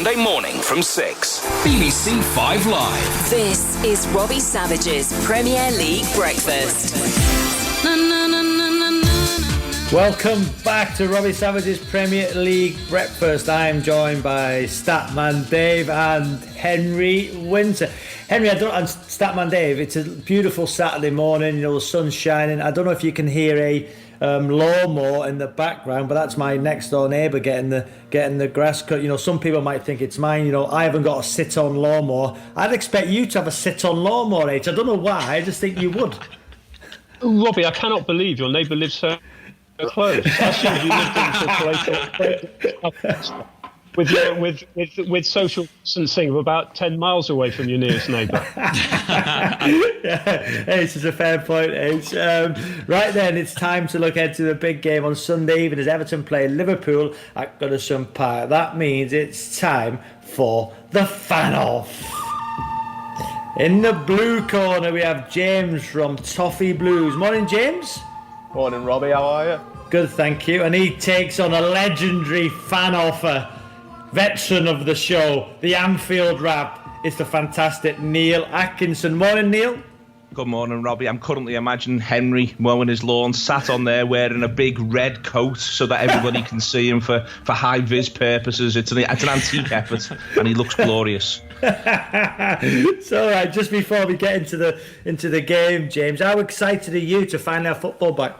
Monday morning from 6. BBC 5 Live. This is Robbie Savage's Premier League Breakfast. Welcome back to Robbie Savage's Premier League Breakfast. I'm joined by Statman Dave and Henry Winter. Henry, and Statman Dave, it's a beautiful Saturday morning, you know, the sun's shining. I don't know if you can hear a lawnmower in the background, but that's my next door neighbour getting the grass cut. You know, some people might think it's mine. You know, I haven't got a sit-on lawnmower. I'd expect you to have a sit-on lawnmower, H. I don't know why, I just think you would. Robbie, I cannot believe your neighbour lives so close. I assumed you lived in a place with social distancing of about 10 miles away from your nearest neighbour. Yeah, H is a fair point, H. Right then, it's time to look ahead to the big game on Sunday evening as Everton play Liverpool at Goodison Park. That means it's time for the fan-off. In the blue corner, we have James from Toffee Blues. Morning, James. Morning, Robbie. How are you? Good, thank you. And he takes on a legendary fan offer, veteran of the show, the Anfield Wrap. It's the fantastic Neil Atkinson. Morning, Neil. Good morning, Robbie. I'm currently imagining Henry mowing his lawn, sat on there wearing a big red coat so that everybody can see him for high-vis purposes. It's an antique effort, and he looks glorious. So, right, just before we get into the game, James, how excited are you to find our football back?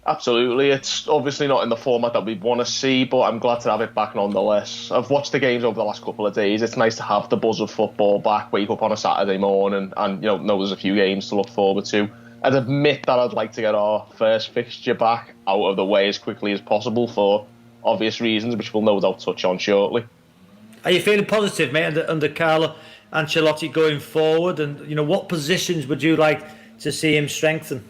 Absolutely. It's obviously not in the format that we'd want to see, but I'm glad to have it back nonetheless. I've watched the games over the last couple of days. It's nice to have the buzz of football back, wake up on a Saturday morning and know there's a few games to look forward to. I'd admit that I'd like to get our first fixture back out of the way as quickly as possible for obvious reasons, which we'll no doubt touch on shortly. Are you feeling positive, mate, under Carlo Ancelotti going forward? And, you know, what positions would you like to see him strengthen?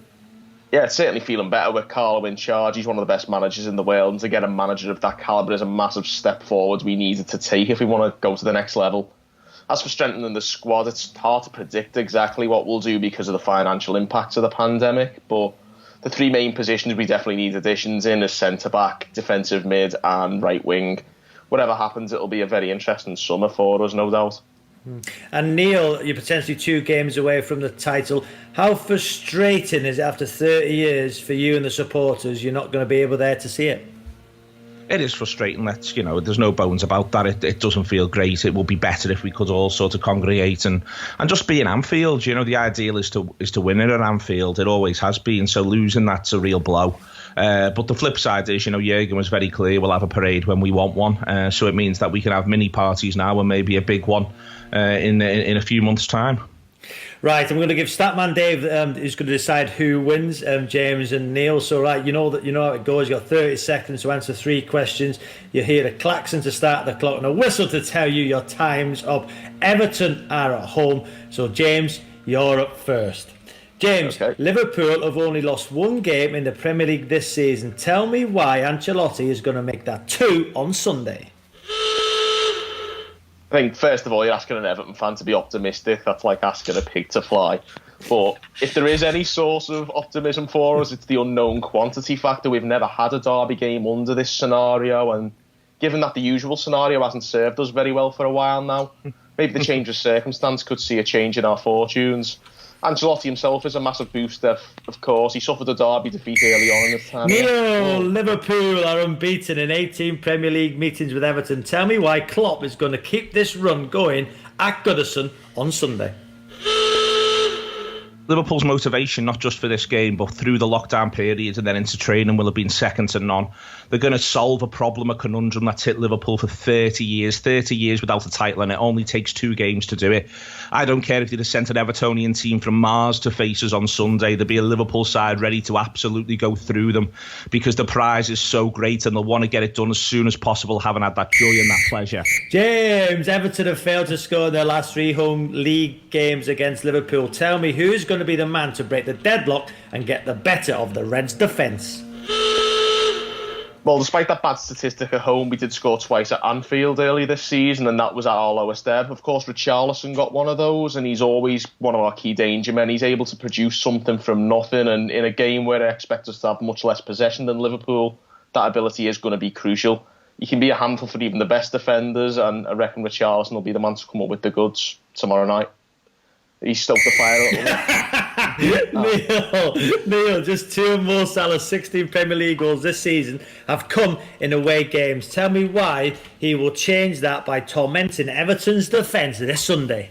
Yeah, it's certainly feeling better with Carlo in charge. He's one of the best managers in the world, and to get a manager of that calibre is a massive step forward we needed to take if we want to go to the next level. As for strengthening the squad, it's hard to predict exactly what we'll do because of the financial impacts of the pandemic, but the three main positions we definitely need additions in is centre-back, defensive mid and right wing. Whatever happens, it'll be a very interesting summer for us, no doubt. And Neil, you're potentially 2 games away from the title. How frustrating is it after 30 years for you and the supporters you're not going to be able there to see it? It is frustrating. There's no bones about that. It doesn't feel great. It would be better if we could all sort of congregate and just be in Anfield. You know, the ideal is to win it at Anfield. It always has been. So losing that's a real blow. But the flip side is, Jurgen was very clear, we'll have a parade when we want one. So it means that we can have mini parties now and maybe a big one in a few months' time. Right, I'm going to give Statman Dave, who's going to decide who wins, James and Neil. So, right, you know how it goes. You've got 30 seconds to answer 3 questions. You hear a klaxon to start the clock and a whistle to tell you your time's up. Everton are at home. So, James, you're up first. James, okay. Liverpool have only lost 1 game in the Premier League this season. Tell me why Ancelotti is going to make that 2 on Sunday. I think, first of all, you're asking an Everton fan to be optimistic. That's like asking a pig to fly. But if there is any source of optimism for us, it's the unknown quantity factor. We've never had a derby game under this scenario, and given that the usual scenario hasn't served us very well for a while now, maybe the change of circumstance could see a change in our fortunes. Ancelotti himself is a massive booster, of course. He suffered a derby defeat early on in his time. Neil, Liverpool are unbeaten in 18 Premier League meetings with Everton. Tell me why Klopp is going to keep this run going at Goodison on Sunday. Liverpool's motivation, not just for this game, but through the lockdown period and then into training, will have been second to none. They're going to solve a problem, a conundrum that's hit Liverpool for 30 years without a title, and it only takes 2 games to do it. I don't care if they'd have sent an Evertonian team from Mars to face us on Sunday. There'd be a Liverpool side ready to absolutely go through them because the prize is so great and they'll want to get it done as soon as possible, having had that joy and that pleasure. James, Everton have failed to score in their last 3 home league games against Liverpool. Tell me who's going to be the man to break the deadlock and get the better of the Reds' defence. Well, despite that bad statistic at home, we did score twice at Anfield early this season, and that was at our lowest ebb. Of course, Richarlison got one of those, and he's always one of our key danger men. He's able to produce something from nothing, and in a game where I expect us to have much less possession than Liverpool, that ability is going to be crucial. you can be a handful for even the best defenders, and I reckon Richarlison will be the man to come up with the goods tomorrow night. He stoked the fire a little bit. Neil, just 2 of Mo Salah's 16 Premier League goals this season have come in away games. Tell me why he will change that by tormenting Everton's defence this Sunday.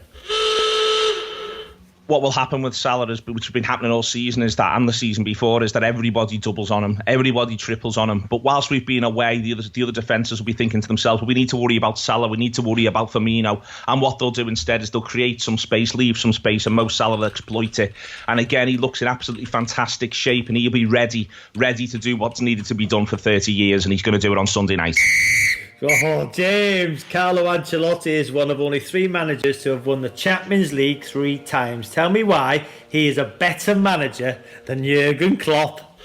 What will happen with Salah, which has been happening all season, is that, and the season before, is that everybody doubles on him, everybody triples on him. But whilst we've been away, the other defenders will be thinking to themselves, well, we need to worry about Salah, we need to worry about Firmino. And what they'll do instead is they'll create some space, leave some space, and Mo Salah will exploit it. And again, he looks in absolutely fantastic shape, and he'll be ready to do what's needed to be done for 30 years, and he's going to do it on Sunday night. Oh, James, Carlo Ancelotti is one of only 3 managers to have won the Champions League 3 times. Tell me why he is a better manager than Jurgen Klopp.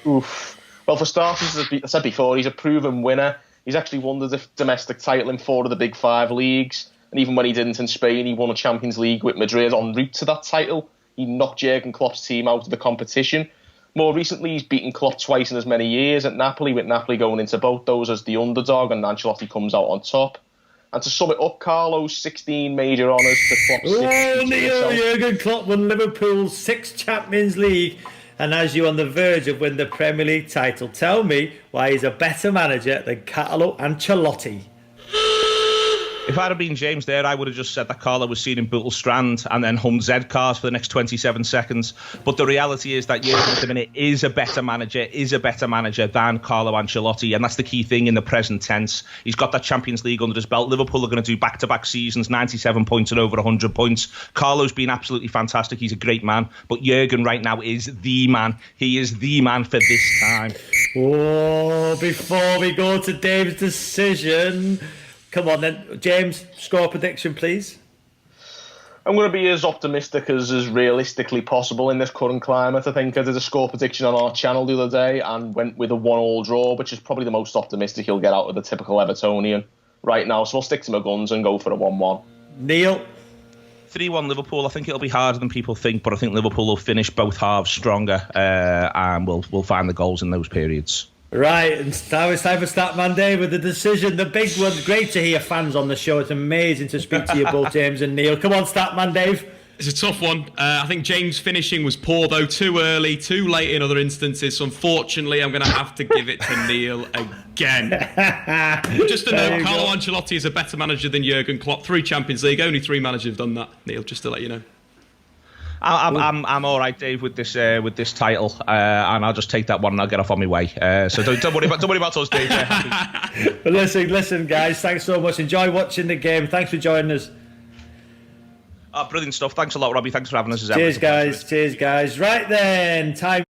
Oof. Well, for starters, as I said before, he's a proven winner. He's actually won the domestic title in 4 of the Big 5 leagues. And even when he didn't in Spain, he won a Champions League with Madrid en route to that title. He knocked Jurgen Klopp's team out of the competition. More recently, he's beaten Klopp twice in as many years at Napoli, with Napoli going into both those as the underdog, and Ancelotti comes out on top. And to sum it up, Carlo's 16 major honours to Klopp's 6. Oh, Neil, Jurgen Klopp won Liverpool's 6th Champions League and has you on the verge of winning the Premier League title. Tell me why he's a better manager than Carlo Ancelotti. If I'd have been James there, I would have just said that Carlo was seen in Bootle Strand and then hummed Z cars for the next 27 seconds. But the reality is that Jurgen at the minute is a better manager than Carlo Ancelotti. And that's the key thing in the present tense. He's got that Champions League under his belt. Liverpool are going to do back-to-back seasons, 97 points and over 100 points. Carlo's been absolutely fantastic. He's a great man. But Jurgen right now is the man. He is the man for this time. Oh, before we go to Dave's decision... Come on then, James, score prediction, please. I'm going to be as optimistic as realistically possible in this current climate. I think I did a score prediction on our channel the other day and went with a 1-1 draw, which is probably the most optimistic he'll get out of the typical Evertonian right now. So I'll stick to my guns and go for a 1-1. Neil? 3-1 Liverpool. I think it'll be harder than people think, but I think Liverpool will finish both halves stronger and we'll find the goals in those periods. Right, and now it's time for Statman Day with the decision, the big one. Great to hear fans on the show. It's amazing to speak to you both, James and Neil. Come on, Statman Dave. It's a tough one. I think James' finishing was poor, though. Too early, too late in other instances. So unfortunately, I'm going to have to give it to Neil again. Just to note, Carlo Ancelotti is a better manager than Jurgen Klopp. 3 Champions League. Only 3 managers have done that, Neil, just to let you know. I'm all right, Dave, with this title, and I'll just take that one and I'll get off on my way. So don't worry about us, Dave. But listen, guys, thanks so much. Enjoy watching the game. Thanks for joining us. Brilliant stuff. Thanks a lot, Robbie. Thanks for having us. Cheers, guys. Right then, time.